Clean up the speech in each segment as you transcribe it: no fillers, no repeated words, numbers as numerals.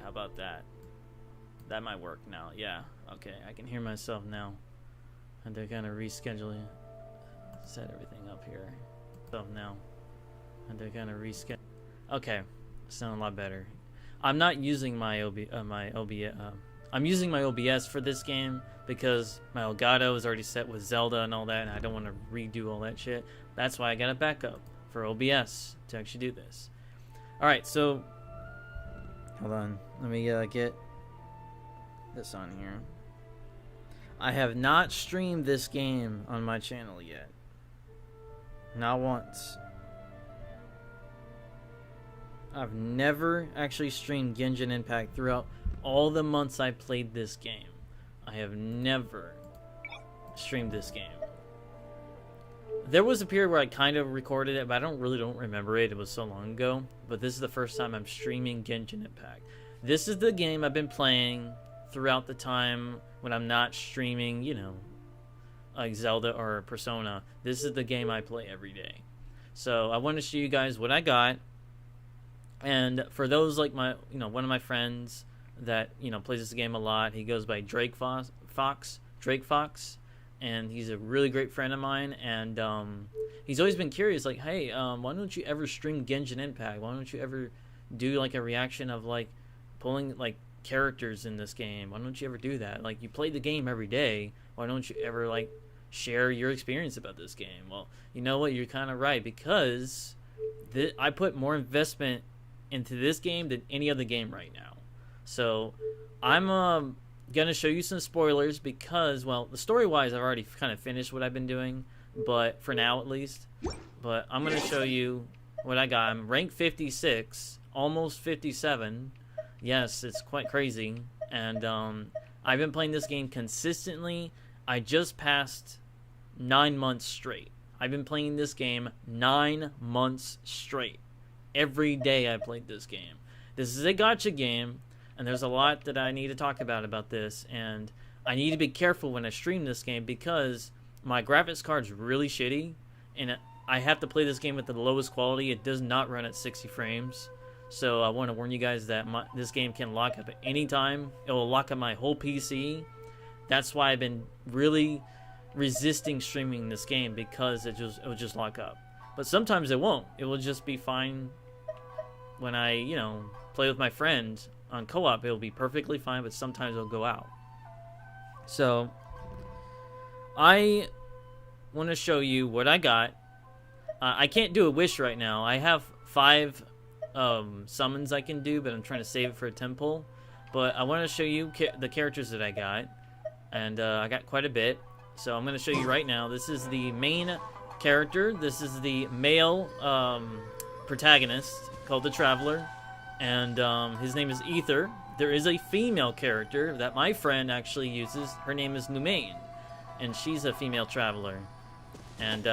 How about that? That might work now. Yeah. Okay, I can hear myself now. And they're gonna reschedule it. Set everything up here. So now. And they're gonna reschedule. Okay, sound a lot better. I'm not using my OBS. I'm using my OBS for this game because my Elgato is already set with Zelda and all that, and I don't want to redo all that shit. That's why I got a backup for OBS to actually do this. All right, so hold on. Let me get this on here. I have not streamed this game on my channel yet. Not once. I've never actually streamed Genshin Impact throughout all the months I played this game. I have never streamed this game. There was a period where I kind of recorded it, but I don't remember it. It was so long ago. But this is the first time I'm streaming Genshin Impact. This is the game I've been playing throughout the time when I'm not streaming, you know, like Zelda or Persona. This is the game I play every day. So I want to show you guys what I got. And for those like my, you know, one of my friends that, you know, plays this game a lot, he goes by Drake Fox, and he's a really great friend of mine, and he's always been curious, like, hey, why don't you ever stream Genshin Impact? Why don't you ever do like a reaction of like pulling like characters in this game? Why don't you ever do that? Like, you play the game every day, why don't you ever like share your experience about this game? Well, you know what, you're kind of right, because I put more investment into this game than any other game right now. So I'm gonna show you some spoilers because, well, the story wise I've already kind of finished what I've been doing, but for now at least. But I'm gonna show you what I got. I'm rank 56, almost 57. Yes, it's quite crazy. And I've been playing this game consistently. I just passed 9 months straight. I've been playing this game 9 months straight. Every day I played this game. This is a gacha game, and there's a lot that I need to talk about this, and I need to be careful when I stream this game because my graphics card's really shitty, and I have to play this game at the lowest quality. It does not run at 60 frames, so I want to warn you guys that this game can lock up at any time. It will lock up my whole PC. That's why I've been really resisting streaming this game, because it will just lock up. But sometimes it won't. It will just be fine when I, you know, play with my friend on co-op. It'll be perfectly fine, but sometimes it'll go out. So I want to show you what I got. I can't do a wish right now. I have 5 summons I can do, but I'm trying to save it for a temple. But I want to show you the characters that I got, and I got quite a bit. So I'm going to show you right now. This is the main character. This is the male protagonist called the Traveler, and his name is Ether. There is a female character that my friend actually uses. Her name is Numain, and she's a female traveler. And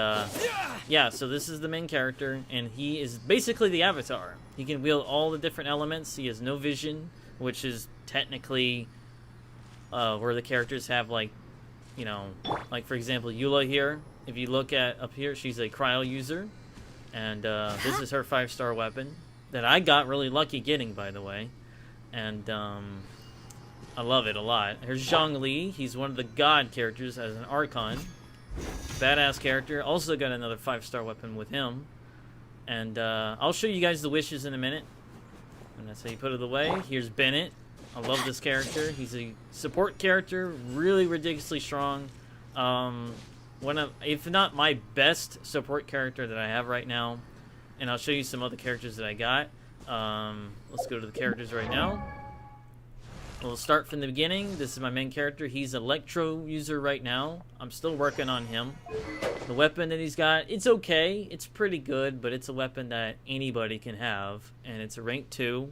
yeah, so this is the main character, and he is basically the avatar. He can wield all the different elements. He has no vision, which is technically where the characters have, like, you know, like for example Eula here. If you look at up here, she's a cryo user, and this is her 5-star weapon that I got really lucky getting, by the way, and I love it a lot. Here's Zhongli. He's one of the god characters as an Archon. Badass character. Also got another 5-star weapon with him, and I'll show you guys the wishes in a minute, and that's how you put it away. Here's Bennett. I love this character. He's a support character, really ridiculously strong. One of, if not my best support character that I have right now. And I'll show you some other characters that I got. Let's go to the characters right now. We'll start from the beginning. This is my main character. He's Electro user right now. I'm still working on him. The weapon that he's got, it's okay. It's pretty good, but it's a weapon that anybody can have. And it's a rank 2.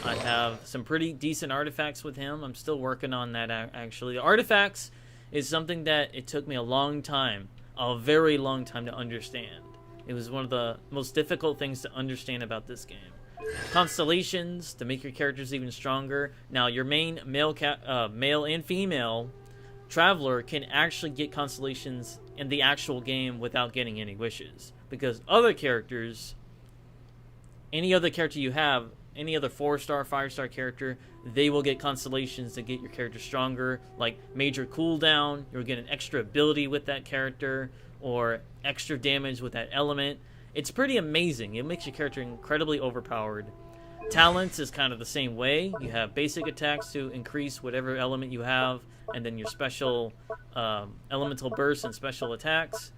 I have some pretty decent artifacts with him. I'm still working on that, actually. The artifacts is something that it took me a long time, a very long time to understand. It was one of the most difficult things to understand about this game. Constellations, to make your characters even stronger. Now, your main male and female traveler can actually get constellations in the actual game without getting any wishes. Because other characters, any other character you have, any other 4-star, 5-star character, they will get constellations to get your character stronger, like major cooldown, you'll get an extra ability with that character, or extra damage with that element. It's pretty amazing. It makes your character incredibly overpowered. Talents is kind of the same way. You have basic attacks to increase whatever element you have, and then your special elemental bursts and special attacks.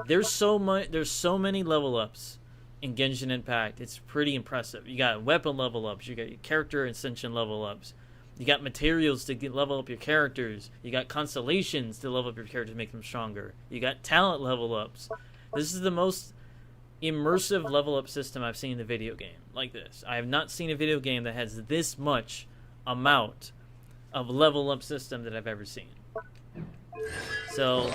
There's so many level ups in Genshin Impact. It's pretty impressive. You got weapon level ups, you got your character ascension level ups, you got materials to level up your characters, you got constellations to level up your characters to make them stronger, you got talent level ups. This is the most immersive level up system I've seen in a video game like this. I have not seen a video game that has this much amount of level up system that I've ever seen. So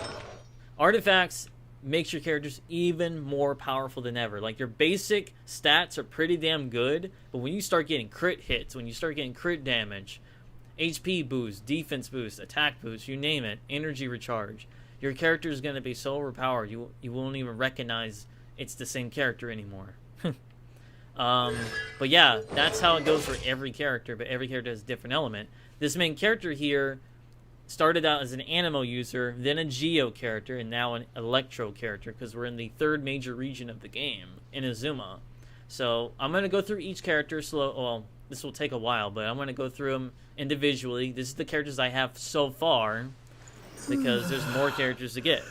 artifacts makes your characters even more powerful than ever. Like, your basic stats are pretty damn good, but when you start getting crit hits, when you start getting crit damage, HP boost, defense boost, attack boost, you name it, energy recharge, your character is going to be so overpowered you won't even recognize it's the same character anymore. But yeah, that's how it goes for every character, but every character has a different element. This main character here started out as an Anemo user, then a Geo character, and now an Electro character, because we're in the 3rd major region of the game, Inazuma. So I'm going to go through each character slow. Well, this will take a while, but I'm going to go through them individually. This is the characters I have so far, because there's more characters to get.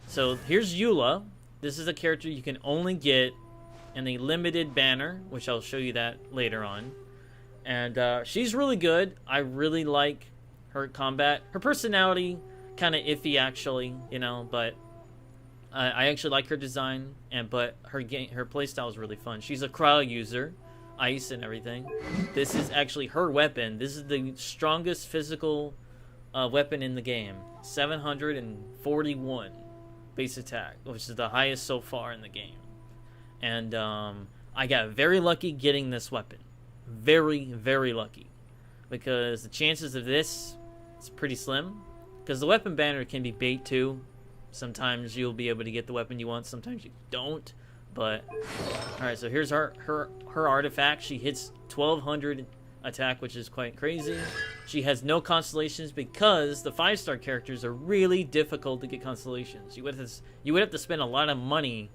So here's Eula. This is a character you can only get in a limited banner, which I'll show you that later on. And she's really good. I really like her combat. Her personality, kind of iffy actually, you know, but I actually like her design, but her playstyle is really fun. She's a cryo user, ice and everything. This is actually her weapon. This is the strongest physical weapon in the game. 741 base attack, which is the highest so far in the game. And I got very lucky getting this weapon. Very, very lucky. Because the chances of this is pretty slim. Because the weapon banner can be bait too. Sometimes you'll be able to get the weapon you want, sometimes you don't. But, alright, so here's her artifact. She hits 1200 attack, which is quite crazy. She has no constellations because the 5-star characters are really difficult to get constellations. You would have to spend a lot of money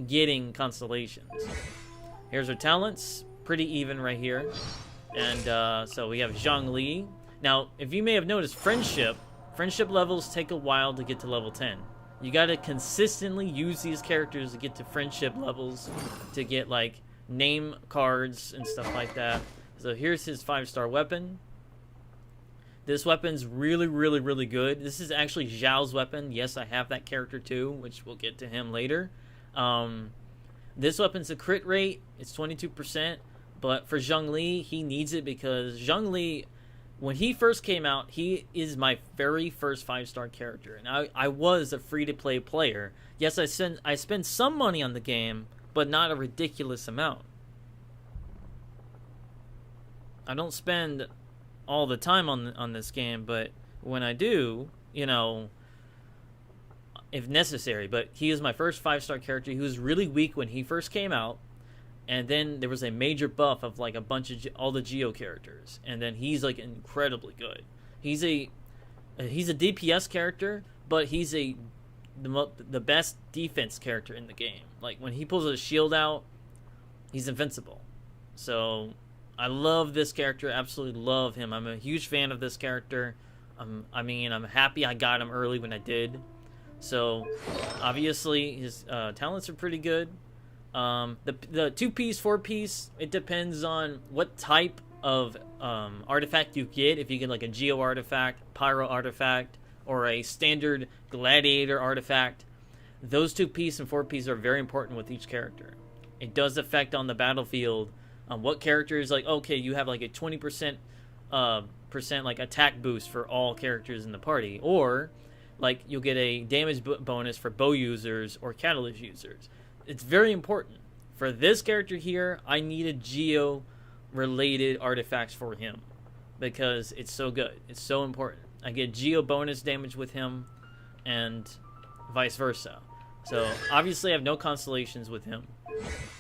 getting constellations. Here's her talents. Pretty even right here. And so we have Zhongli. Now, if you may have noticed, friendship levels take a while to get to level 10. You gotta consistently use these characters to get to friendship levels, to get like name cards and stuff like that. So here's his 5-star weapon. This weapon's really, really, really good. This is actually Zhao's weapon. Yes, I have that character too, which we'll get to him later. This weapon's a crit rate. It's 22%. But for Zhongli, he needs it because Zhongli, when he first came out, he is my very first 5-star character. And I was a free-to-play player. Yes, I spend some money on the game, but not a ridiculous amount. I don't spend all the time on this game, but when I do, you know, if necessary. But he is my first 5-star character. He was really weak when he first came out, and then there was a major buff of like a bunch of all the Geo characters, and then he's like incredibly good. He's a DPS character, but he's the best defense character in the game. Like when he pulls his shield out, he's invincible. So I love this character, absolutely love him. I'm a huge fan of this character. I'm happy I got him early when I did. So obviously his talents are pretty good. The 2-piece, 4-piece, it depends on what type of artifact you get. If you get like a Geo artifact, Pyro artifact, or a standard Gladiator artifact, those 2-piece and 4-piece are very important with each character. It does affect on the battlefield what character is like, okay, you have like a 20% like attack boost for all characters in the party, or like you'll get a damage bonus for bow users or catalyst users. It's very important. For this character here, I needed Geo related artifacts for him because it's so good. It's so important. I get Geo bonus damage with him and vice versa. So obviously I have no constellations with him.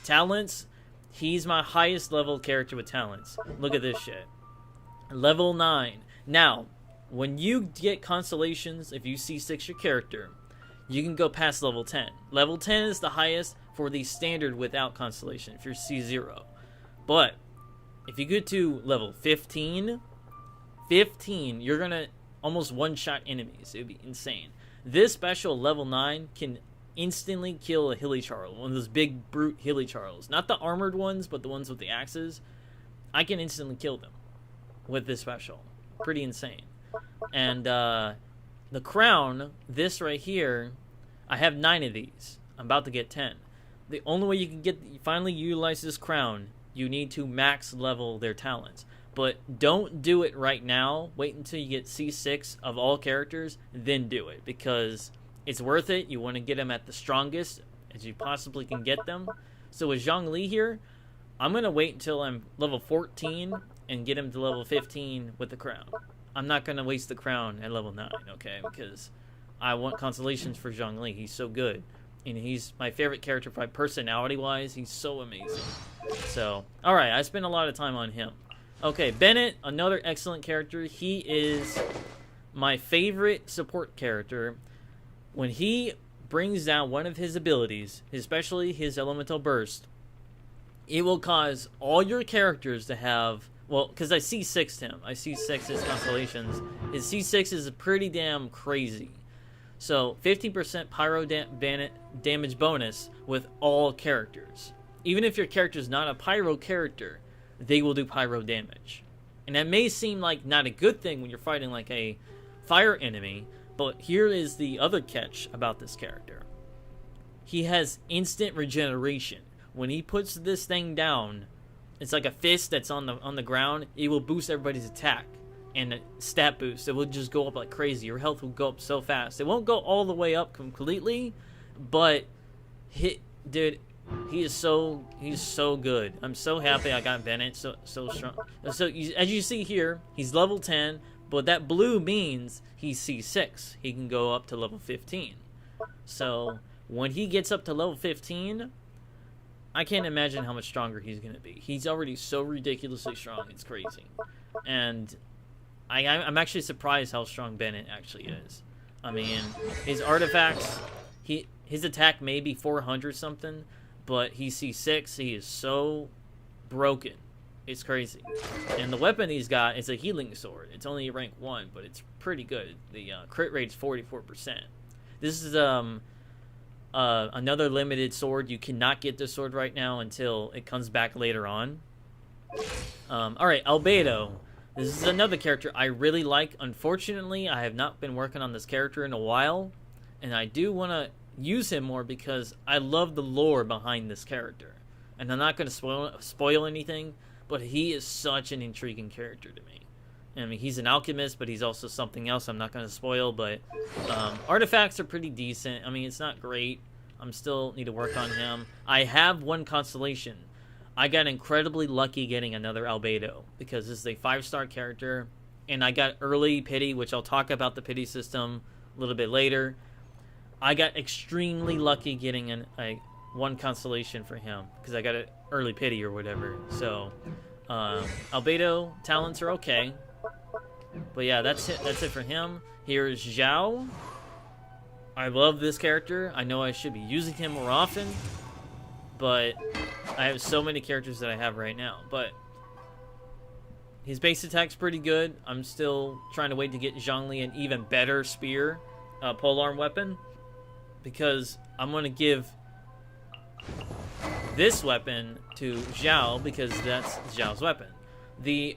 Talents, He's my highest level character with talents. Look at this shit. Level 9. Now, when you get constellations, if you C6 your character, you can go past level 10. Level 10 is the highest for the standard without constellation, if you're C0. But, if you get to level 15, you're gonna almost one-shot enemies. It would be insane. This special, level 9, can instantly kill a Hilly-Charl, one of those big brute Hilly-Charls. Not the armored ones, but the ones with the axes. I can instantly kill them with this special. Pretty insane. And the crown, this right here, I have 9 of these. I'm about to get 10. The only way you can finally utilize this crown, you need to max level their talents. But don't do it right now. Wait until you get C6 of all characters, then do it. Because it's worth it. You want to get them at the strongest as you possibly can get them. So with Zhongli here, I'm going to wait until I'm level 14 and get him to level 15 with the crown. I'm not going to waste the crown at level 9, okay? Because I want constellations for Zhongli. He's so good. And he's my favorite character personality-wise. He's so amazing. So, alright, I spent a lot of time on him. Okay, Bennett, another excellent character. He is my favorite support character. When he brings down one of his abilities, especially his elemental burst, it will cause all your characters to have... Well, because I C6'd him. I C6 his constellations. His C6 is pretty damn crazy. So, 15% pyro damage bonus with all characters. Even if your character is not a pyro character, they will do pyro damage. And that may seem like not a good thing when you're fighting like a fire enemy, but here is the other catch about this character. He has instant regeneration. When he puts this thing down, it's like a fist that's on the ground. It will boost everybody's attack and a stat boost. It will just go up like crazy. Your health will go up so fast. It won't go all the way up completely, but dude, he's so good. I'm so happy I got Bennett so strong. So as you see here, he's level 10, but that blue means he's C6. He can go up to level 15. So when he gets up to level 15, I can't imagine how much stronger he's going to be. He's already so ridiculously strong. It's crazy. And I'm actually surprised how strong Bennett actually is. I mean, his artifacts, his attack may be 400 something, but he's C6. He is so broken. It's crazy. And the weapon he's got is a healing sword. It's only rank 1, but it's pretty good. The crit rate's 44%. This is another limited sword. You cannot get this sword right now until it comes back later on. Alright, Albedo. This is another character I really like. Unfortunately, I have not been working on this character in a while, and I do want to use him more because I love the lore behind this character. And I'm not going to spoil anything, but he is such an intriguing character to me. I mean, he's an alchemist, but he's also something else I'm not going to spoil, but artifacts are pretty decent. I mean, it's not great. I'm still need to work on him. I have one constellation. I got incredibly lucky getting another Albedo because this is a 5-star character, and I got early pity, which I'll talk about the pity system a little bit later. I got extremely lucky getting one constellation for him because I got an early pity or whatever. So Albedo talents are okay, but yeah, that's it. That's it for him. Here's Zhao. I love this character. I know I should be using him more often, but I have so many characters that I have right now. But his base attack's pretty good. I'm still trying to wait to get Zhongli an even better spear, polearm weapon, because I'm going to give this weapon to Zhao because that's Zhao's weapon. The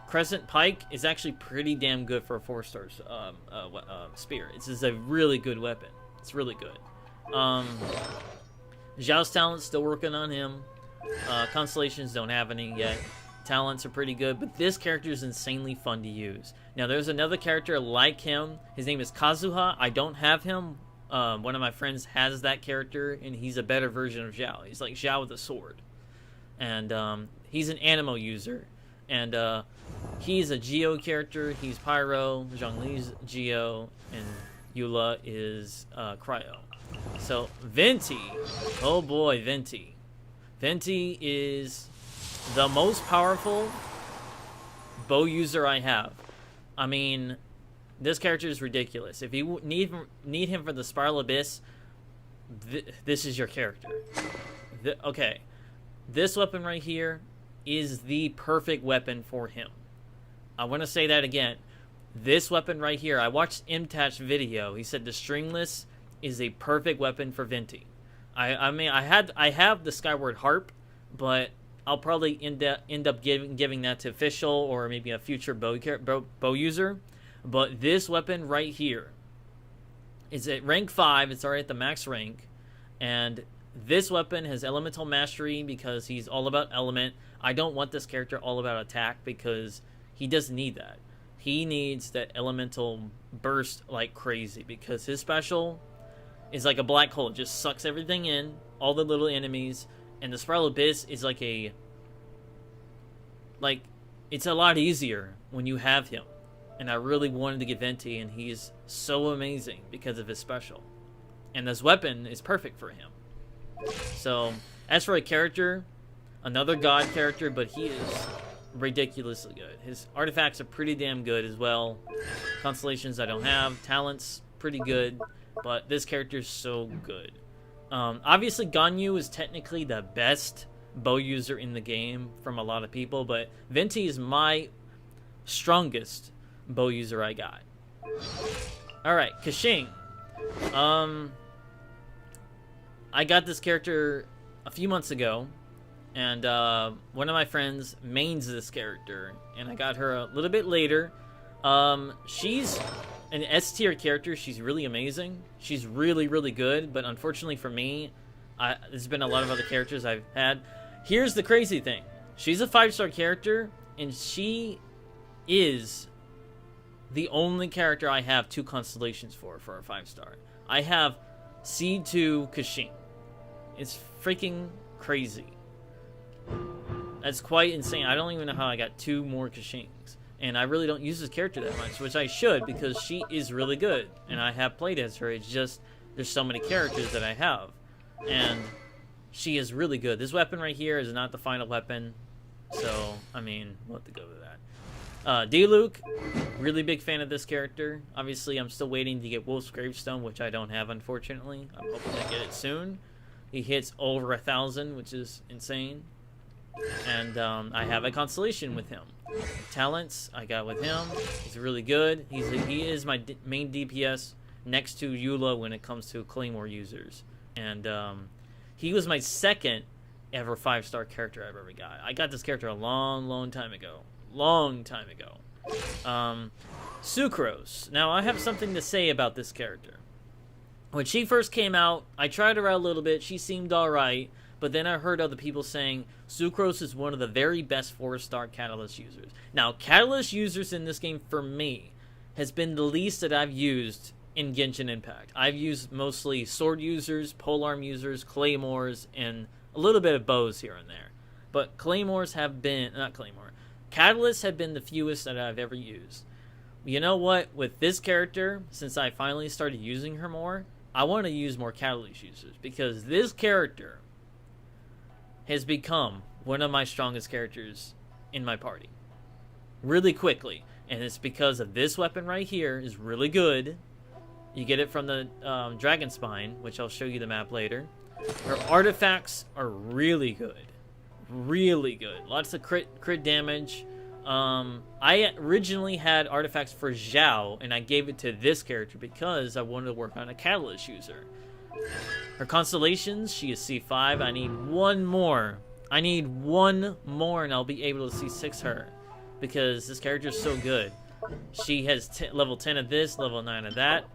Crescent Pike is actually pretty damn good for a 4-star spear. It's just a really good weapon. It's really good. Zhao's talents, still working on him. Constellations don't have any yet. Talents are pretty good, but this character is insanely fun to use. Now, there's another character like him. His name is Kazuha. I don't have him. One of my friends has that character, and he's a better version of Zhao. He's like Zhao with a sword. And he's an Animo user. And he's a Geo character. He's Pyro. Zhongli's Geo. And Eula is Cryo. So, Venti. Oh boy, Venti. Venti is the most powerful bow user I have. I mean, this character is ridiculous. If you need him for the Spiral Abyss, this is your character. Okay, this weapon right here is the perfect weapon for him. I want to say that again. This weapon right here, I watched Imtach's video. He said the stringless is a perfect weapon for Venti. I mean, I have the Skyward Harp, but I'll probably end up giving that to Official or maybe a future bow user. But this weapon right here is at rank 5. It's already at the max rank. And this weapon has elemental mastery because he's all about element. I don't want this character all about attack because he doesn't need that. He needs that elemental burst like crazy because his special is like a black hole. It just sucks everything in, all the little enemies. And the Spiral Abyss is like it's a lot easier when you have him. And I really wanted to get Venti, and he's so amazing because of his special. And this weapon is perfect for him. So, as for a character, another god character, but he is ridiculously good. His artifacts are pretty damn good as well. Constellations I don't have. Talents, pretty good. But this character is so good. Obviously, Ganyu is technically the best bow user in the game from a lot of people, but Venti is my strongest bow user I got. Alright, Keqing. I got this character a few months ago, and one of my friends mains this character, and I got her a little bit later. She's an S tier character. She's really amazing. She's really, really good, but unfortunately for me, there's been a lot of other characters I've had. Here's the crazy thing. She's a 5-star character, and she is the only character I have 2 constellations for a 5-star. I have C2 Keqing. It's freaking crazy. That's quite insane. I don't even know how I got 2 more Keqings. And I really don't use this character that much, which I should, because she is really good. And I have played as her. It's just, there's so many characters that I have. And she is really good. This weapon right here is not the final weapon. So, I mean, we'll have to go with that. D-Luke, really big fan of this character. Obviously, I'm still waiting to get Wolf's Gravestone, which I don't have, unfortunately. I'm hoping to get it soon. He hits over 1,000, which is insane. And I have a constellation with him. Talents I got with him. He's really good. He is my main DPS next to Eula when it comes to Claymore users. And he was my second ever 5-star character I've ever got. I got this character a long time ago. Sucrose. Now, I have something to say about this character. When she first came out, I tried her out a little bit. She seemed alright. But then I heard other people saying Sucrose is one of the very best 4-star Catalyst users. Now, Catalyst users in this game, for me, has been the least that I've used in Genshin Impact. I've used mostly sword users, polearm users, claymores, and a little bit of bows here and there. But claymores have been... Not claymore. Catalysts have been the fewest that I've ever used. You know what? With this character, since I finally started using her more, I want to use more Catalyst users. Because this character has become one of my strongest characters in my party. Really quickly. And it's because of this weapon right here is really good. You get it from the Dragon Spine, which I'll show you the map later. Her artifacts are really good. Really good. Lots of crit damage. I originally had artifacts for Zhao, and I gave it to this character because I wanted to work on a Catalyst user. Her constellations, she is C5. I need one more. And I'll be able to C6 her. Because this character is so good. She has level 10 of this, level 9 of that.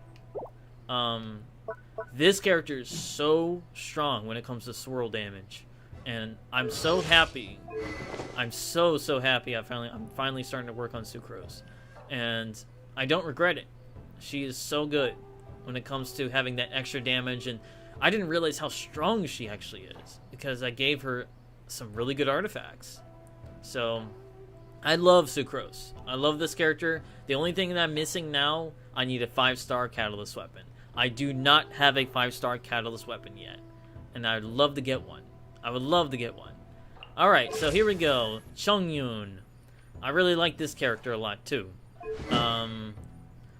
This character is so strong when it comes to swirl damage. And I'm so happy. I'm so happy I'm finally starting to work on Sucrose. And I don't regret it. She is so good when it comes to having that extra damage, and I didn't realize how strong she actually is because I gave her some really good artifacts. So I love Sucrose. I love this character. The only thing that I'm missing now, I need a 5-star Catalyst weapon. I do not have a 5-star Catalyst weapon yet, and I'd love to get one. I would love to get one. Alright, so here we go. Chongyun. I really like this character a lot, too.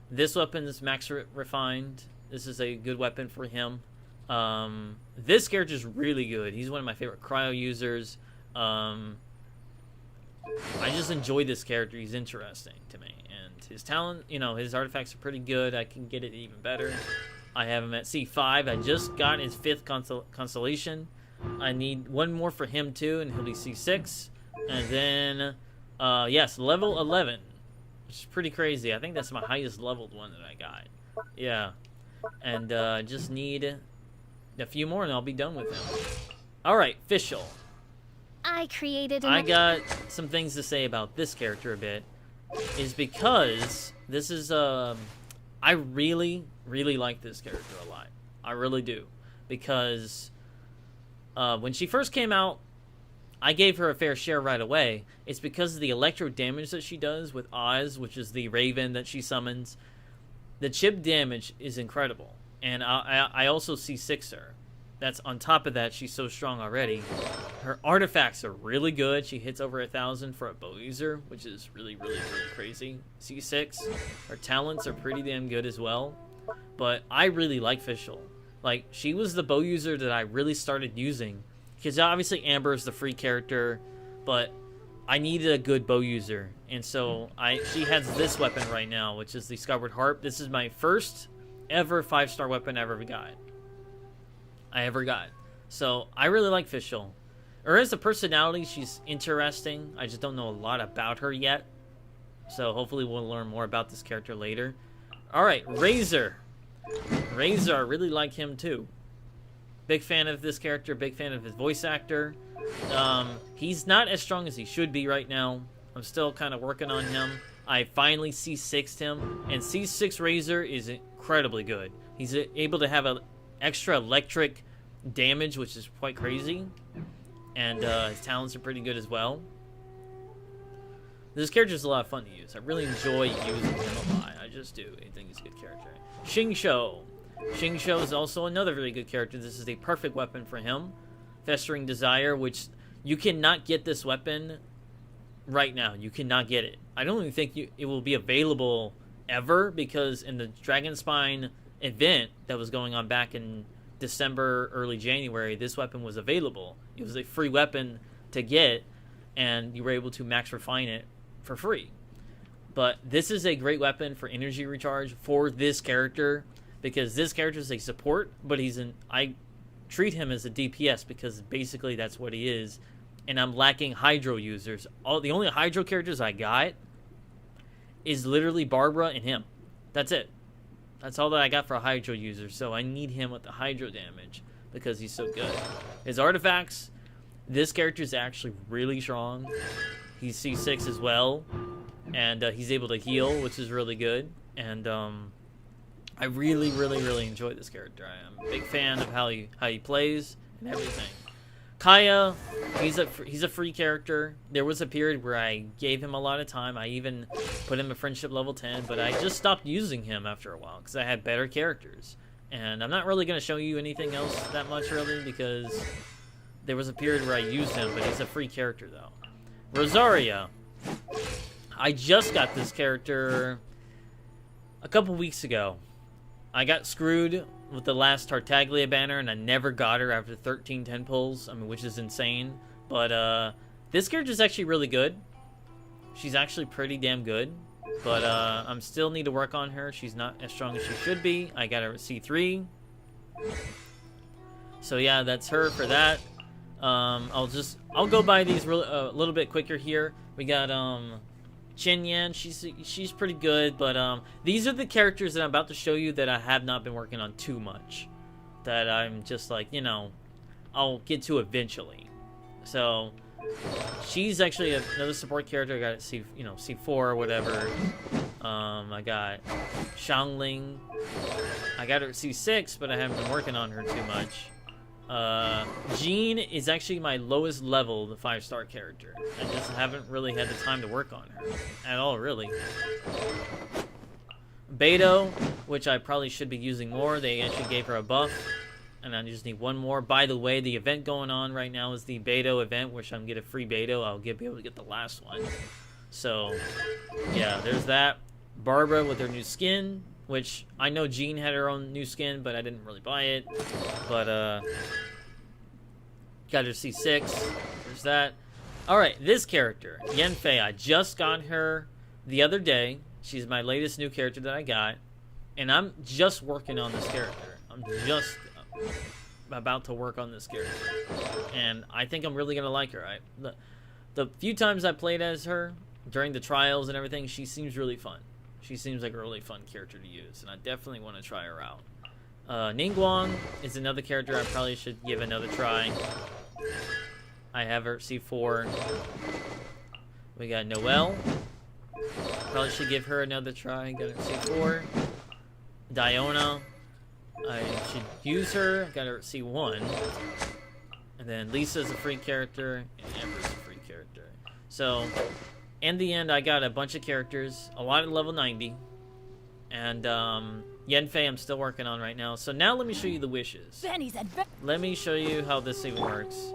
This weapon is max refined. This is a good weapon for him. This character is really good. He's one of my favorite cryo users. I just enjoy this character. He's interesting to me. And his talent, you know, his artifacts are pretty good. I can get it even better. I have him at C5. I just got his 5th constellation. I need one more for him too, and he'll be C6. And then, yes, level 11. Which is pretty crazy. I think that's my highest leveled one that I got. Yeah. And just need a few more and I'll be done with him. Alright, Fischl. I got some things to say about this character a bit. Is because this is, I really, really like this character a lot. I really do. Because when she first came out, I gave her a fair share right away. It's because of the electro damage that she does with Oz, which is the Raven that she summons. The chip damage is incredible. And I also C6 her. That's on top of that, she's so strong already. Her artifacts are really good. She hits over 1,000 for a bow user, which is really, really, really crazy. C6. Her talents are pretty damn good as well. But I really like Fischl. Like, she was the bow user that I really started using. Because obviously Amber is the free character, but I needed a good bow user. And so she has this weapon right now, which is the Skyward Harp. This is my first ever 5-star weapon I ever got. So I really like Fischl. Her as a personality, she's interesting. I just don't know a lot about her yet. So hopefully we'll learn more about this character later. Alright, Razor. Razor, I really like him too. Big fan of this character, big fan of his voice actor. He's not as strong as he should be right now. I'm still kind of working on him. I finally C6'd him, and C6 Razor is incredibly good. He's able to have an extra electric damage, which is quite crazy. And his talents are pretty good as well. This character is a lot of fun to use. I really enjoy using him a lot. I just do. I think he's a good character. Xingqiu. Xingqiu is also another really good character. This is a perfect weapon for him. Festering Desire, which you cannot get this weapon right now. You cannot get it. I don't even think it will be available ever, because in the Dragon Spine event that was going on back in December, early January, this weapon was available. It was a free weapon to get, and you were able to max refine it for free. But this is a great weapon for energy recharge for this character, because this character is a support, but I treat him as a DPS because basically that's what he is, and I'm lacking Hydro users. The only Hydro characters I got is literally Barbara and him. That's it. That's all that I got for a Hydro user, so I need him with the Hydro damage because he's so good. His artifacts, this character is actually really strong. He's C6 as well, and he's able to heal, which is really good. And I really, really, really enjoy this character. I am a big fan of how he plays and everything. Kaya, he's a free character. There was a period where I gave him a lot of time. I even put him at friendship level 10, but I just stopped using him after a while because I had better characters. And I'm not really going to show you anything else that much, really, because there was a period where I used him, but he's a free character, though. Rosaria. I just got this character a couple weeks ago. I got screwed with the last Tartaglia banner, and I never got her after 13 10 pulls, which is insane. But this character is actually really good. She's actually pretty damn good. But I'm still need to work on her. She's not as strong as she should be. I got her at C3. So yeah, that's her for that. I'll go by these a little bit quicker here. We got Chen Yan, she's pretty good, but these are the characters that I'm about to show you that I have not been working on too much. That I'm just like, I'll get to eventually. So she's actually another support character. I got at C4 or whatever. I got Xiangling. I got her at C6, but I haven't been working on her too much. Jean is actually my lowest level, the 5-star character. I just haven't really had the time to work on her at all, really. Beto, which I probably should be using more. They actually gave her a buff. And I just need one more. By the way, the event going on right now is the Beto event, which I'm getting a free Beto. I'll be able to get the last one. So, yeah, there's that. Barbara with her new skin, which I know Jean had her own new skin, but I didn't really buy it. But, got her C6. There's that. Alright, this character, Yenfei. I just got her the other day. She's my latest new character that I got. And I'm just working on this character. I'm just about to work on this character. And I think I'm really going to like her. The few times I played as her, during the trials and everything, she seems really fun. She seems like a really fun character to use. And I definitely want to try her out. Ningguang is another character I probably should give another try. I have her at C4. We got Noelle. Probably should give her another try. Got her at C4. Diona. I should use her. Got her at C1. And then Lisa's a free character. And Amber's a free character. So, in the end, I got a bunch of characters. A lot at level 90. And, Yenfei I'm still working on right now. So now let me show you the wishes. Let me show you how this even works.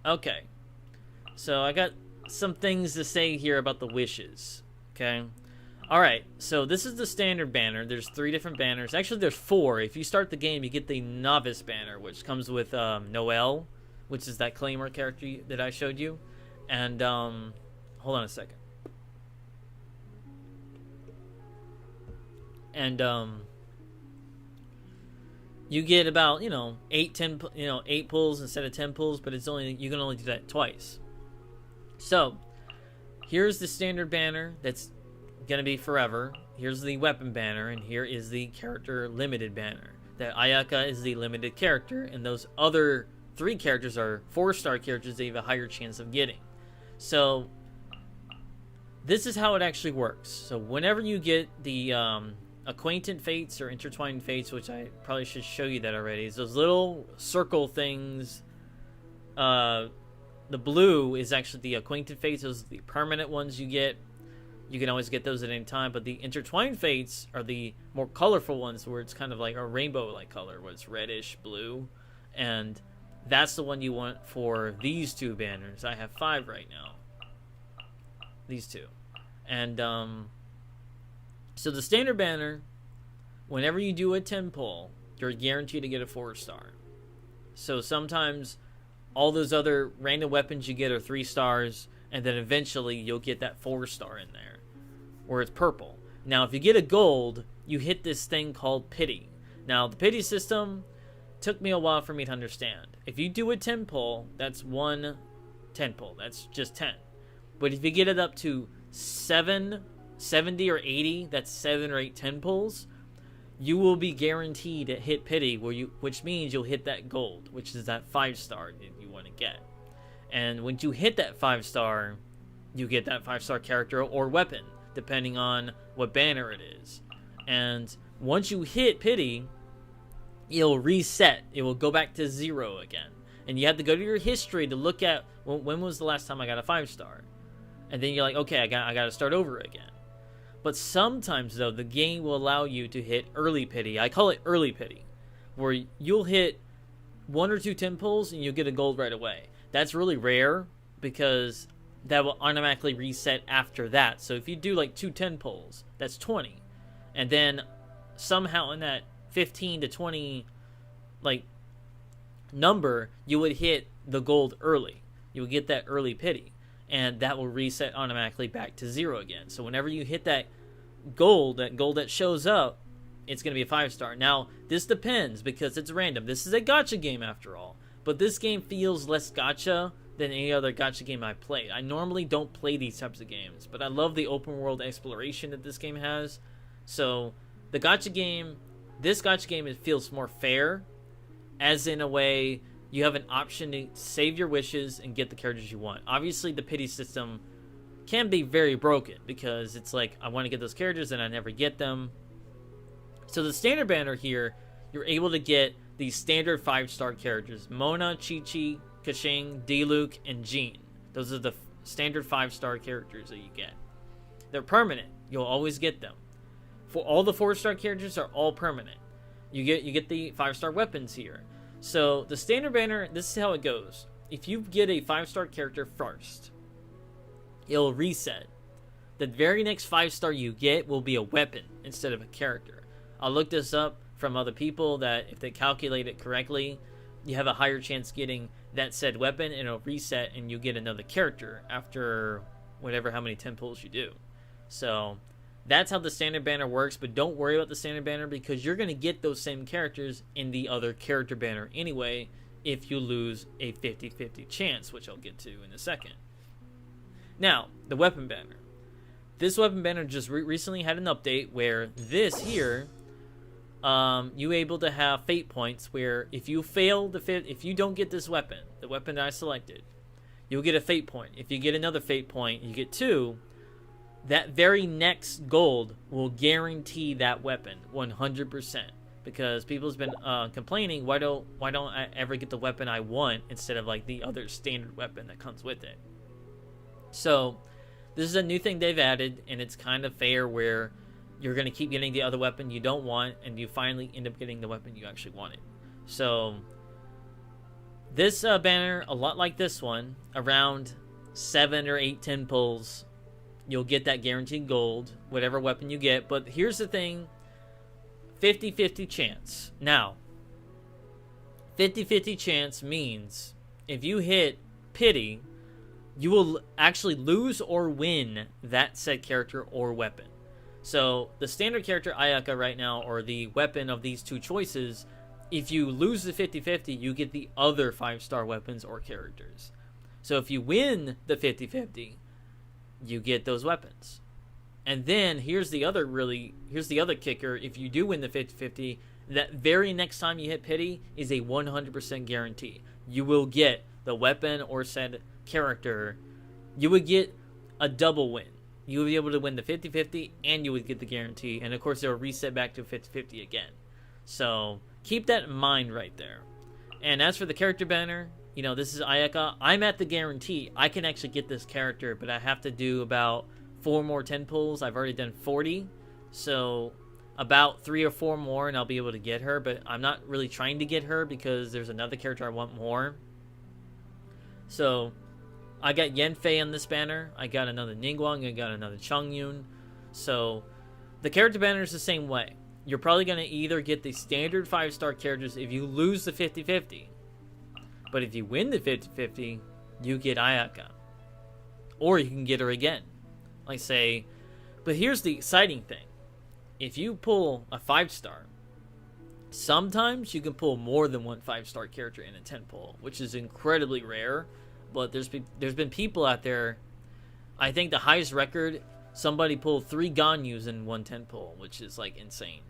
Okay. So I got some things to say here about the wishes. Okay. Alright, so this is the standard banner. There's 3 different banners. Actually, there's 4. If you start the game, you get the novice banner, which comes with Noelle, which is that Claymore character that I showed you. And, hold on a second. And, you get about, 8 pulls instead of 10 pulls, but you can only do that twice. So, here's the standard banner that's gonna be forever. Here's the weapon banner, and here is the character limited banner. That Ayaka is the limited character, and those other 3 characters are 4-star characters that you have a higher chance of getting. So, this is how it actually works. So, whenever you get the Acquainted Fates or Intertwined Fates, which I probably should show you that already, is those little circle things. The blue is actually the Acquainted Fates. Those are the permanent ones you get. You can always get those at any time, but the Intertwined Fates are the more colorful ones where it's kind of like a rainbow-like color, where it's reddish blue, and that's the one you want for these 2 banners. I have 5 right now. These 2. And, so the standard banner, whenever you do a 10 pull, you're guaranteed to get a 4-star. So sometimes all those other random weapons you get are 3 stars, and then eventually you'll get that 4-star in there, where it's purple. Now, if you get a gold, you hit this thing called pity. Now, the pity system took me a while for me to understand. If you do a 10 pull, that's 1 10 pull. That's just 10. But if you get it up to 70 or 80, that's 7 or 8 10 pulls, you will be guaranteed to hit pity, which means you'll hit that gold, which is that 5-star that you want to get. And when you hit that 5-star, you get that 5-star character or weapon, depending on what banner it is. And once you hit pity, it'll reset. It will go back to 0 again. And you have to go to your history to look at when was the last time I got a 5-star. And then you're like, okay, I got to start over again. But sometimes, though, the game will allow you to hit early pity. I call it early pity, where you'll hit 1 or 2 10 pulls and you'll get a gold right away. That's really rare because that will automatically reset after that. So if you do like 2 10 pulls, that's 20. And then somehow in that 15 to 20 like number, you would hit the gold early. You would get that early pity. And that will reset automatically back to 0 again. So whenever you hit that gold that shows up, it's going to be a 5-star. Now, this depends because it's random. This is a gacha game after all. But this game feels less gacha than any other gacha game I've played. I normally don't play these types of games, but I love the open world exploration that this game has. So, this gacha game, it feels more fair, as in a way you have an option to save your wishes and get the characters you want. Obviously, the pity system can be very broken because it's like, I want to get those characters and I never get them. So the standard banner here, you're able to get these standard 5-star characters. Mona, Chi-Chi, Keqing, Diluc, and Jean. Those are the standard 5-star characters that you get. They're permanent. You'll always get them. For all the 4-star characters are all permanent. You get the 5-star weapons here. So the standard banner, this is how it goes. If you get a 5-star character first, it'll reset. The very next 5-star you get will be a weapon instead of a character. I'll look this up from other people that if they calculate it correctly, you have a higher chance getting that said weapon, and it'll reset and you get another character after whatever how many 10 pulls you do. So that's how the standard banner works, but don't worry about the standard banner because you're going to get those same characters in the other character banner anyway if you lose a 50-50 chance, which I'll get to in a second. Now, the weapon banner. This weapon banner just recently had an update where this here, you able to have fate points where if you fail if you don't get this weapon, the weapon that I selected, you'll get a fate point. If you get another fate point, you get 2. That very next gold will guarantee that weapon 100%. Because people's been complaining, why don't I ever get the weapon I want instead of like the other standard weapon that comes with it? So this is a new thing they've added, and it's kind of fair where you're going to keep getting the other weapon you don't want, and you finally end up getting the weapon you actually wanted. So this banner, a lot like this one, around 7 or 8 10 pulls, you'll get that guaranteed gold, whatever weapon you get. But here's the thing, 50-50 chance. Now, 50-50 chance means if you hit pity, you will actually lose or win that said character or weapon. So the standard character Ayaka right now, or the weapon of these two choices, if you lose the 50-50, you get the other 5-star weapons or characters. So if you win the 50-50, you get those weapons. And then here's the other kicker. If you do win the 50-50, that very next time you hit pity is a 100% guarantee. You will get the weapon or said character. You would get a double win. You would be able to win the 50-50 and you would get the guarantee. And of course, it will reset back to 50-50 again. So keep that in mind right there. And as for the character banner, you know, this is Ayaka. I'm at the guarantee. I can actually get this character, but I have to do about 4 more 10 pulls. I've already done 40. So about 3 or 4 more and I'll be able to get her. But I'm not really trying to get her because there's another character I want more. So I got Yanfei on this banner. I got another Ningguang. I got another Chongyun. So the character banner is the same way. You're probably going to either get the standard 5-star characters if you lose the 50-50. But if you win the 50-50, you get Ayaka. Or you can get her again. Like say, but here's the exciting thing. If you pull a 5-star, sometimes you can pull more than one 5-star character in a 10 pull, which is incredibly rare. But there's been people out there, I think the highest record, somebody pulled 3 Ganyus in one 10 pull, which is like insane.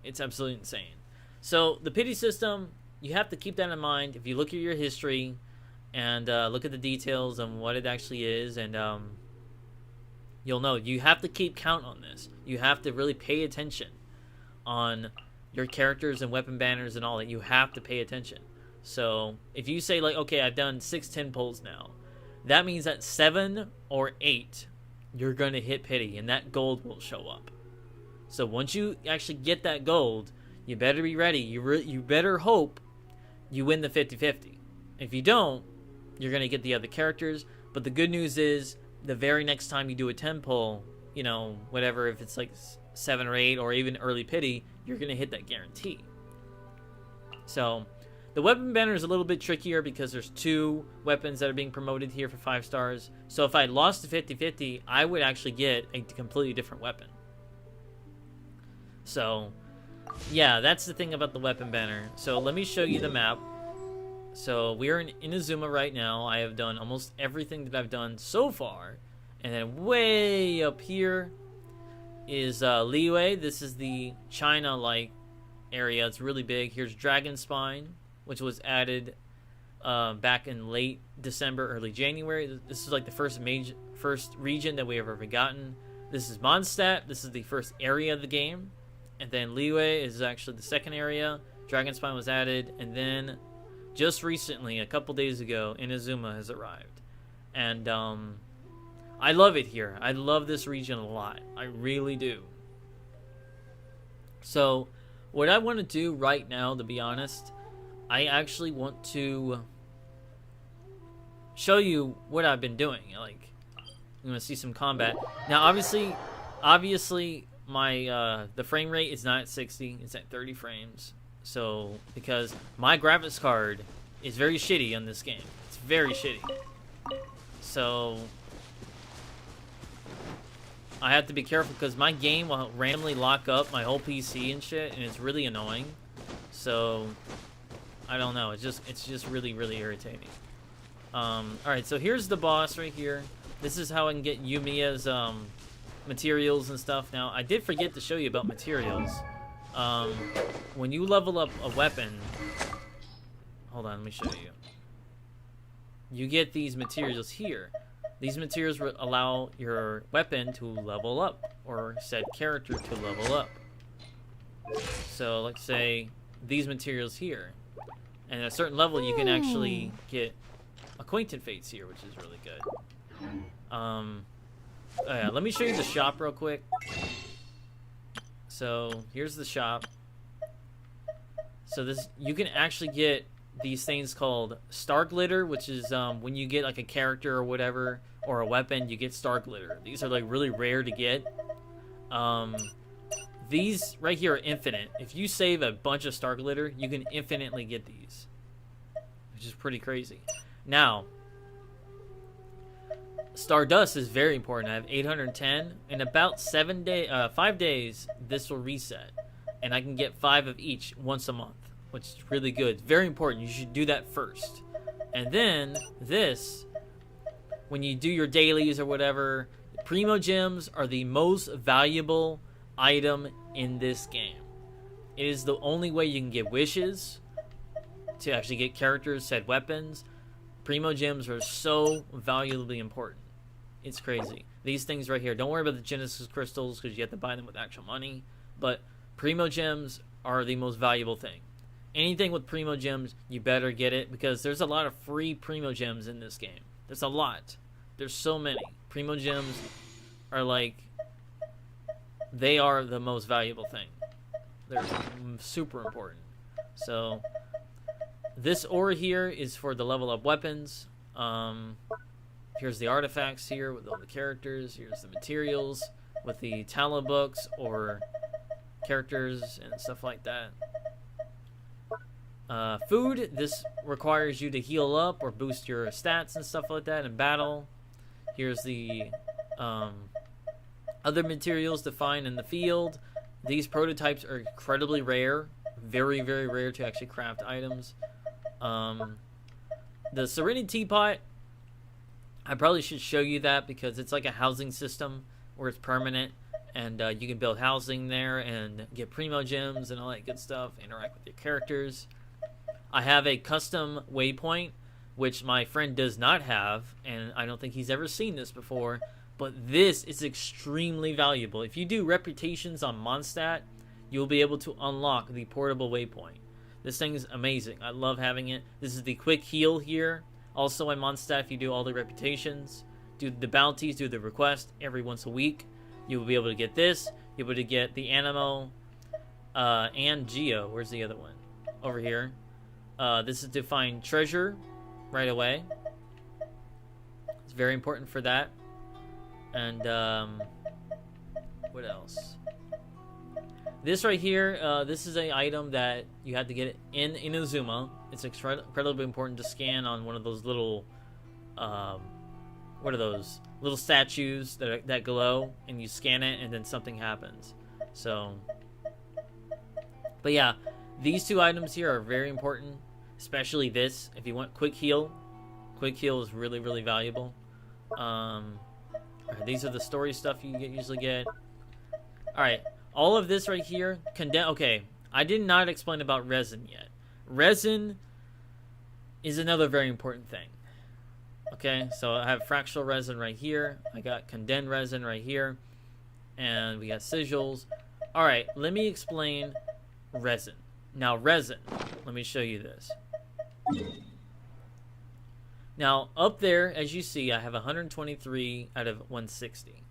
It's absolutely insane. So the pity system, you have to keep that in mind. If you look at your history and look at the details on what it actually is, and you'll know. You have to keep count on this. You have to really pay attention on your characters and weapon banners and all that. You have to pay attention. So if you say like, okay, I've done 6 10 pulls now, that means that 7 or 8 you're going to hit pity and that gold will show up. So once you actually get that gold, you better be ready. You better hope you win the 50-50. If you don't, you're going to get the other characters. But the good news is the very next time you do a 10 pull, you know, whatever, if it's like 7 or 8 or even early pity, you're going to hit that guarantee. So the weapon banner is a little bit trickier because there's 2 weapons that are being promoted here for 5 stars. So if I lost the 50-50, I would actually get a completely different weapon. So yeah, that's the thing about the weapon banner. So let me show you the map. So we're in Inazuma right now. I have done almost everything that I've done so far. And then way up here is Liyue. This is the China-like area. It's really big. Here's Dragon Spine, which was added back in late December, early January. This is like the first region that we have ever gotten. This is Mondstadt. This is the first area of the game. And then Liyue is actually the second area. Dragon Spine was added. And then just recently, a couple days ago, Inazuma has arrived. And I love it here. I love this region a lot. I really do. So, what I want to do right now, to be honest, I actually want to show you what I've been doing. Like, you want to see some combat. Now, obviously, my the frame rate is not at 60; it's at 30 frames. So, because my graphics card is very shitty on this game, it's very shitty. So, I have to be careful because my game will randomly lock up my whole PC and shit, and it's really annoying. So, I don't know. It's just really, really irritating. Alright, so here's the boss right here. This is how I can get Yumiya's materials and stuff. Now, I did forget to show you about materials. When you level up a weapon... Hold on, let me show you. You get these materials here. These materials allow your weapon to level up, or said character to level up. So, let's say these materials here. And at a certain level, you can actually get acquaintance fates here, which is really good. Oh yeah, let me show you the shop real quick. So, here's the shop. So this, you can actually get these things called star glitter, which is when you get like a character or whatever, or a weapon, you get star glitter. These are like really rare to get. These right here are infinite. If you save a bunch of star glitter, you can infinitely get these, which is pretty crazy. Now, Stardust is very important. I have 810. In about 5 days, this will reset. And I can get 5 of each once a month, which is really good. It's very important. You should do that first. And then, this, when you do your dailies or whatever, Primo Gems are the most valuable item in this game. It is the only way you can get wishes, to actually get characters, said weapons. Primo Gems are so valuably important. It's crazy. These things right here. Don't worry about the Genesis crystals because you have to buy them with actual money. But Primo Gems are the most valuable thing. Anything with Primo Gems, you better get it because there's a lot of free Primo Gems in this game. There's a lot. There's so many. Primo Gems are like, they are the most valuable thing. They're super important. So, this ore here is for the level up weapons. Here's the artifacts here with all the characters. Here's the materials with the talent books or characters and stuff like that. Food, this requires you to heal up or boost your stats and stuff like that in battle. Here's the other materials to find in the field. These prototypes are incredibly rare. Very, very rare to actually craft items. The Serenity Teapot, I probably should show you that because it's like a housing system where it's permanent. And you can build housing there and get Primo Gems and all that good stuff. Interact with your characters. I have a custom waypoint, which my friend does not have. And I don't think he's ever seen this before. But this is extremely valuable. If you do reputations on Mondstadt, you'll be able to unlock the portable waypoint. This thing is amazing. I love having it. This is the quick heal here. Also on Mondstadt, if you do all the reputations, do the bounties, do the request every once a week, you will be able to get this. You'll be able to get the Animo and Geo. Where's the other one? Over here. This is to find treasure right away. It's very important for that. And what else? This right here, this is an item that you have to get in Inazuma. It's incredibly important to scan on one of those little, what are those? Little statues that glow, and you scan it, and then something happens. So, but yeah, these two items here are very important, especially this. If you want quick heal is really, really valuable. These are the story stuff you usually get. Alright, all of this right here, okay, I did not explain about resin yet. Resin is another very important thing. Okay, so I have fractional resin right here. I got condensed resin right here. And we got sigils. Alright, let me explain resin. Now, resin, let me show you this. Now, up there, as you see, I have 123 out of 160.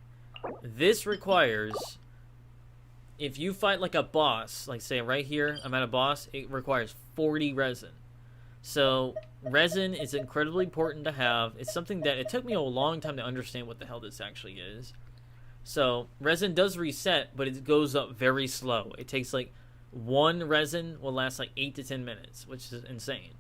This requires if you fight like a boss, like say right here, I'm at a boss, it requires 40 resin. So resin is incredibly important to have. It's something that it took me a long time to understand what the hell this actually is. So resin does reset, but it goes up very slow. It takes like one resin will last like 8 to 10 minutes, which is insane.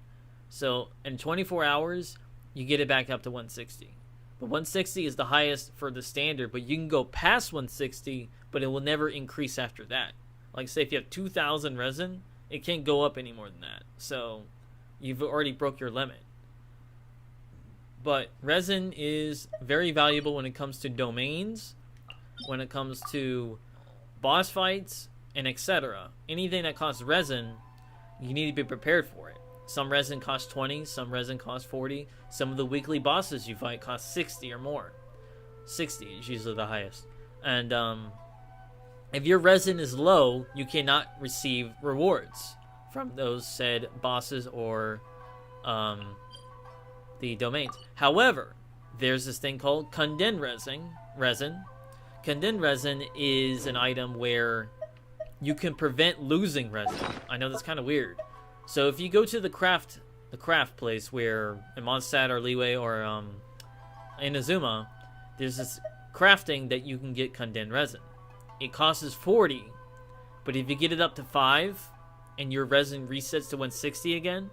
So in 24 hours, you get it back up to 160. But 160 is the highest for the standard, but you can go past 160, but it will never increase after that. Like say if you have 2,000 resin, it can't go up any more than that. So you've already broke your limit. But resin is very valuable when it comes to domains, when it comes to boss fights, and etc. Anything that costs resin, you need to be prepared for it. Some resin costs 20, some resin costs 40. Some of the weekly bosses you fight cost 60 or more. 60 is usually the highest. And if your resin is low, you cannot receive rewards from those said bosses or the domains. However, there's this thing called condensed resin. Condensed resin is an item where you can prevent losing resin. I know that's kind of weird. So if you go to the craft place where in Mondstadt or Leeway or in Inazuma, there's this crafting that you can get condensed resin. It costs 40, but if you get it up to 5 and your resin resets to 160 again,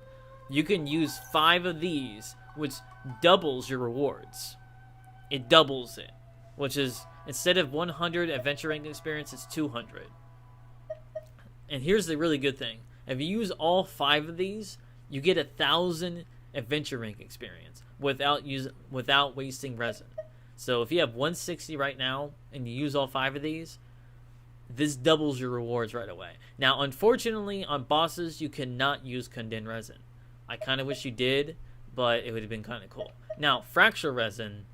you can use 5 of these, which doubles your rewards. It doubles it, which is instead of 100 adventure rank experience, it's 200. And here's the really good thing. If you use all 5 of these, you get 1,000 adventure rank experience without wasting resin. So if you have 160 right now and you use all 5 of these, this doubles your rewards right away. Now, unfortunately, on bosses, you cannot use condensed resin. I kind of wish you did, but it would have been kind of cool. Now, fracture resin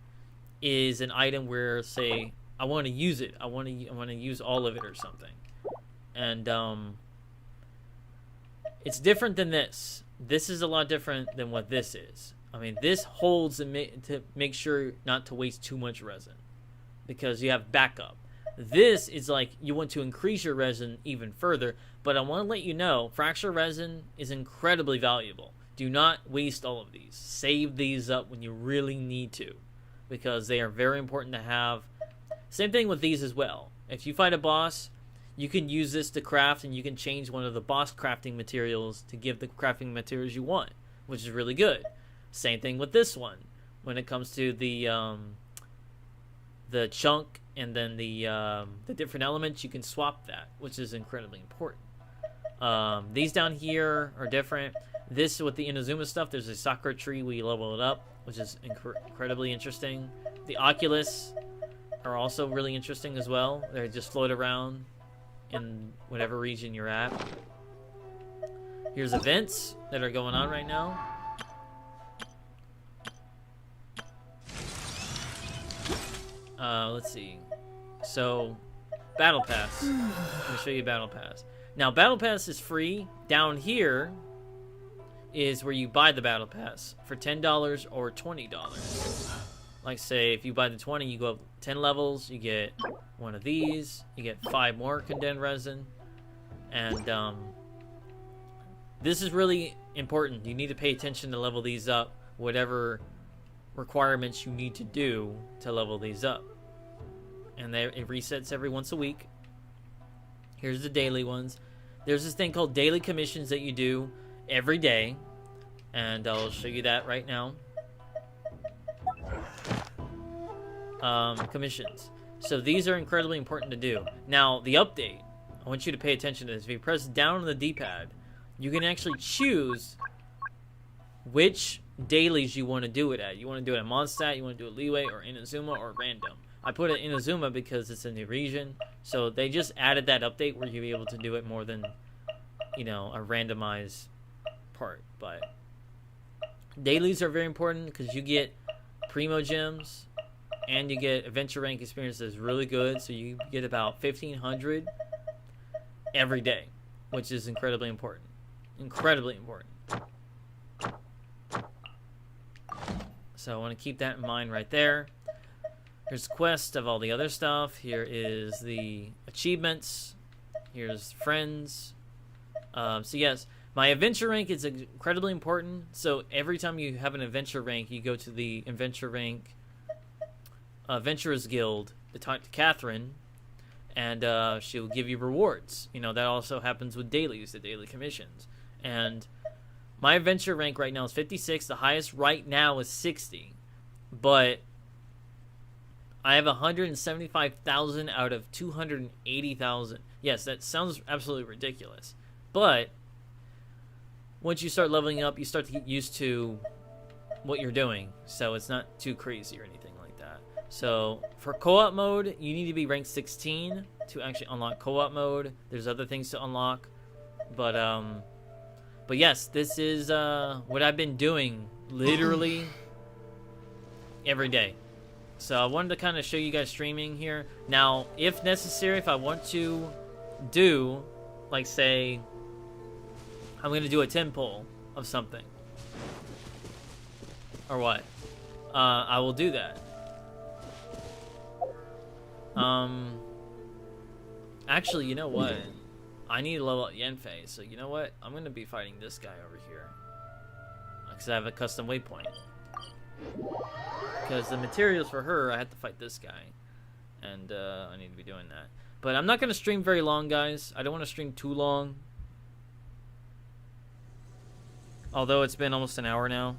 is an item where, say, I want to use it. I want to use all of it or something. And it's different than this. This is a lot different than what this is. I mean, this holds to make sure not to waste too much resin because you have backup. This is like you want to increase your resin even further, but I want to let you know fracture resin is incredibly valuable. Do not waste all of these. Save these up when you really need to because they are very important to have. Same thing with these as well. If you fight a boss, you can use this to craft and you can change one of the boss crafting materials to give the crafting materials you want, which is really good. Same thing with this one. When it comes to the chunk and then the different elements, you can swap that, which is incredibly important. These down here are different. This with the Inazuma stuff, there's a sakura tree we level it up, which is incredibly interesting. The Oculus are also really interesting as well. They just float around in whatever region you're at. Here's events that are going on right now. Let's see. So, Battle Pass. Let me show you Battle Pass. Now, Battle Pass is free. Down here is where you buy the Battle Pass for $10 or $20. Like, say, if you buy the 20, you go up 10 levels, you get one of these, you get 5 more condensed resin, and this is really important. You need to pay attention to level these up, whatever requirements you need to do to level these up. And it resets every once a week. Here's the daily ones. There's this thing called daily commissions that you do every day, and I'll show you that right now. Commissions. So these are incredibly important to do. Now, the update, I want you to pay attention to this. If you press down on the D-pad, you can actually choose which dailies you want to do it at. You want to do it at Mondstadt, you want to do it Leeway, or Inazuma, or random. I put it in Inazuma because it's a new region, so they just added that update where you'll be able to do it more than, you know, a randomized part. But dailies are very important because you get Primo Gems, and you get adventure rank experience that's really good, so you get about 1,500 every day, which is incredibly important. Incredibly important. So I want to keep that in mind right there. Here's quest of all the other stuff. Here is the achievements. Here's friends. So yes, my adventure rank is incredibly important. So every time you have an adventure rank, you go to the adventure rank Adventurers Guild to talk to Catherine, and she'll give you rewards. You know, that also happens with dailies, the daily commissions. And my adventure rank right now is 56. The highest right now is 60. But I have 175,000 out of 280,000. Yes, that sounds absolutely ridiculous. But once you start leveling up, you start to get used to what you're doing. So it's not too crazy or anything like that. So for co-op mode, you need to be ranked 16 to actually unlock co-op mode. There's other things to unlock. But yes, this is what I've been doing literally every day. So I wanted to kind of show you guys streaming here. Now, if necessary, if I want to do, like say, I'm going to do a 10 pull of something. Or what? I will do that. Actually, you know what? I need to level up Yenfei, so you know what? I'm going to be fighting this guy over here. Because I have a custom waypoint. Because the materials for her, I have to fight this guy. And I need to be doing that. But I'm not going to stream very long, guys. I don't want to stream too long. Although it's been almost an hour now.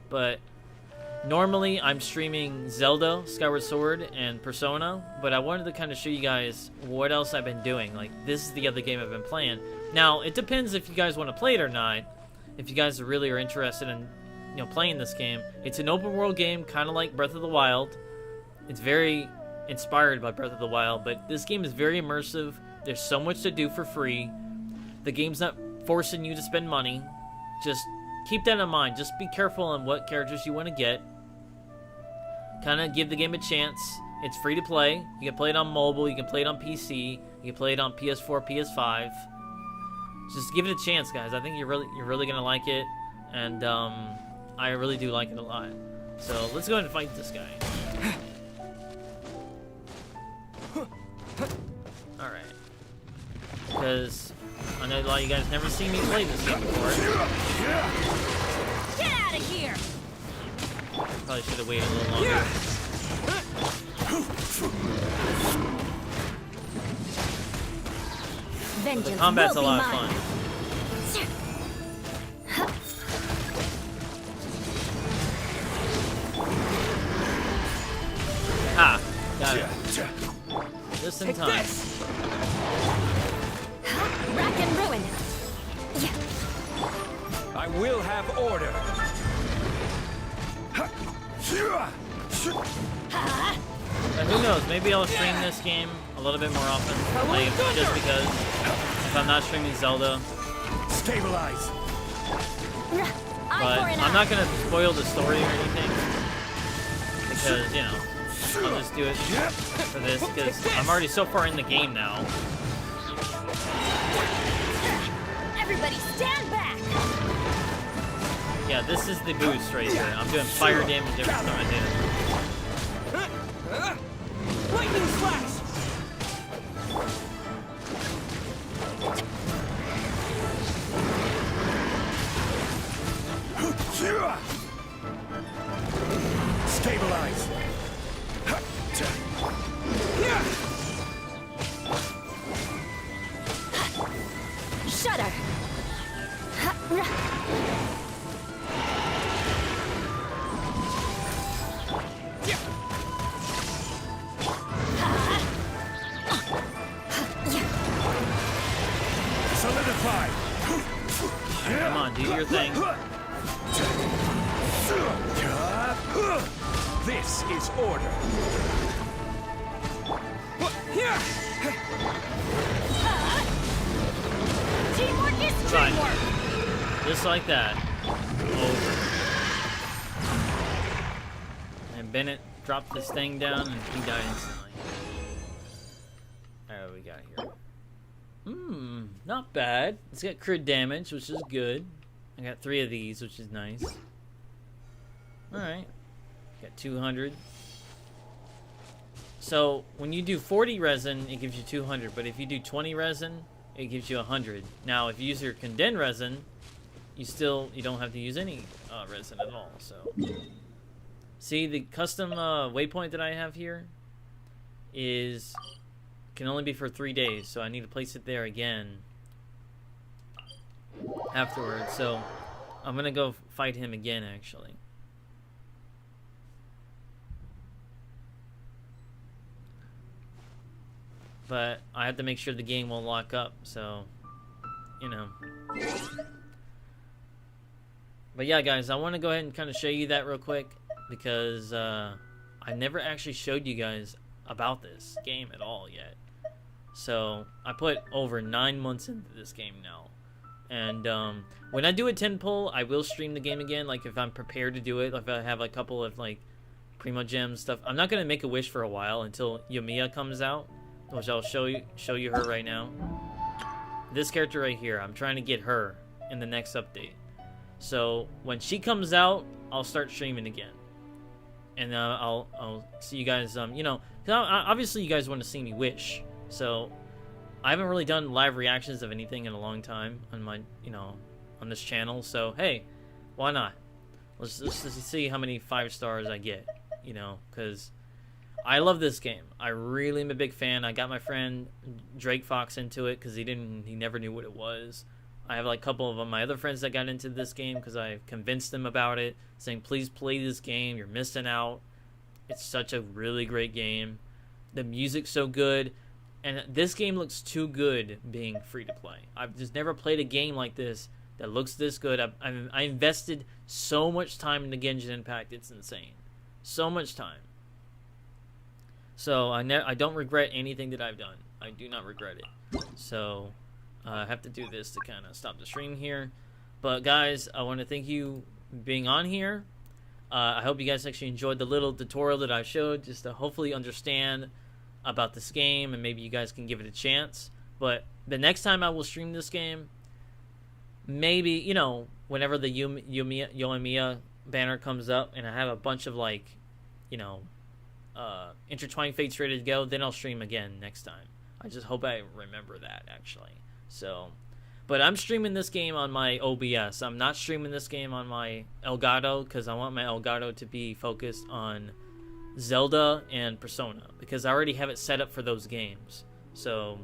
But normally I'm streaming Zelda, Skyward Sword, and Persona. But I wanted to kind of show you guys what else I've been doing. Like, this is the other game I've been playing. Now, it depends if you guys want to play it or not. If you guys really are interested in, you know, playing this game. It's an open world game, kind of like Breath of the Wild. It's very inspired by Breath of the Wild, but this game is very immersive. There's so much to do for free. The game's not forcing you to spend money. Just keep that in mind. Just be careful on what characters you want to get. Kind of give the game a chance. It's free to play. You can play it on mobile. You can play it on PC. You can play it on PS4, PS5. Just give it a chance, guys. I think you're really gonna like it, and I really do like it a lot. So let's go ahead and fight this guy. All right, because I know a lot of you guys never seen me play this game before. Get out of here! Probably should have waited a little longer. But the combat's a lot of fun. Ha! Got it. Just in time. Rack and ruin. I will have order. But who knows? Maybe I'll stream this game a little bit more often. Like, just because if I'm not streaming Zelda. Stabilize. But I'm not gonna spoil the story or anything. Because, you know, I'll just do it for this, because I'm already so far in the game now. Everybody stand back! Yeah, this is the boost right here. I'm doing fire damage every time I do. Lightning slash. Stabilize. Shudder! Solidify. Come on, do your thing. This is order. Teamwork is Fine. teamwork! Just like that. Over. And Bennett dropped this thing down and he died instantly. Alright, what we got here? Not bad. It's got crit damage, which is good. I got 3 of these, which is nice. Alright. Got 200. So when you do 40 resin, it gives you 200. But if you do 20 resin, it gives you 100. Now, if you use your condensed resin, you don't have to use any resin at all. So, see, the custom waypoint that I have here can only be for 3 days. So I need to place it there again afterwards. So I'm gonna go fight him again, actually. But I have to make sure the game won't lock up, so, you know. But yeah, guys, I want to go ahead and kind of show you that real quick, because I never actually showed you guys about this game at all yet. So I put over 9 months into this game now. And when I do a 10 pull, I will stream the game again, like if I'm prepared to do it, if I have a couple of like Primo Gems stuff. I'm not going to make a wish for a while until Yoimiya comes out, which I'll show you her right now. This character right here, I'm trying to get her in the next update. So when she comes out, I'll start streaming again, and I'll see you guys. You know, obviously you guys want to see me wish. So I haven't really done live reactions of anything in a long time on my, on this channel. So hey, why not? Let's see how many 5 stars I get. Because I love this game. I really am a big fan. I got my friend Drake Fox into it because he never knew what it was. I have like a couple of my other friends that got into this game because I convinced them about it, saying, please play this game. You're missing out. It's such a really great game. The music's so good. And this game looks too good being free to play. I've just never played a game like this that looks this good. I invested so much time into Genshin Impact. It's insane. So much time. So I don't regret anything that I've done. I do not regret it. So I have to do this to kind of stop the stream here. But guys, I want to thank you for being on here. I hope you guys actually enjoyed the little tutorial that I showed, just to hopefully understand about this game, and maybe you guys can give it a chance. But the next time I will stream this game, maybe, whenever the Yoimiya banner comes up and I have a bunch of like, Intertwined Fates ready to go, then I'll stream again next time. I just hope I remember that, actually. So, but I'm streaming this game on my OBS. I'm not streaming this game on my Elgato because I want my Elgato to be focused on Zelda and Persona, because I already have it set up for those games. So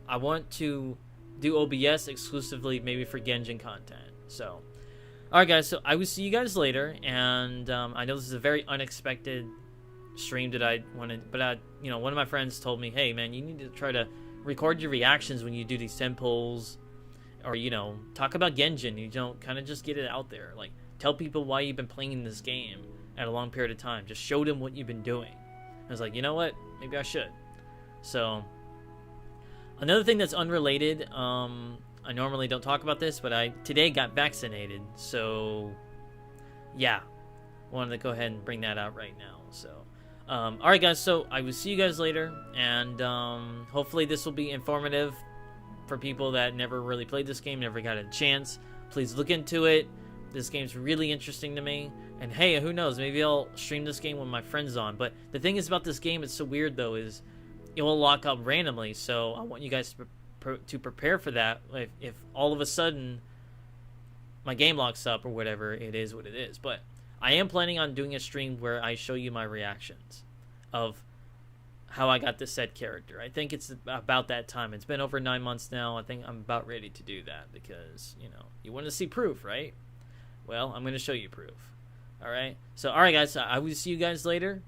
I want to do OBS exclusively maybe for Genshin content. So alright guys, so I will see you guys later, and I know this is a very unexpected stream that I wanted, but one of my friends told me, hey man, you need to try to record your reactions when you do these 10 pulls, or talk about Genshin. You don't kind of just get it out there, like tell people why you've been playing this game at a long period of time. Just show them what you've been doing. I was like, you know what, maybe I should. So another thing that's unrelated, I normally don't talk about this, but I today got vaccinated, so yeah, wanted to go ahead and bring that out right now. So alright guys, so I will see you guys later, and hopefully this will be informative for people that never really played this game, never got a chance. Please look into it. This game's really interesting to me. And hey, who knows, maybe I'll stream this game with my friends on. But the thing is about this game, it's so weird though, is it will lock up randomly. So I want you guys to prepare for that. If all of a sudden my game locks up or whatever, it is what it is. But I am planning on doing a stream where I show you my reactions of how I got this said character. I think it's about that time. It's been over 9 months now. I think I'm about ready to do that because, you want to see proof, right? Well, I'm going to show you proof. Alright? So, alright guys, I will see you guys later.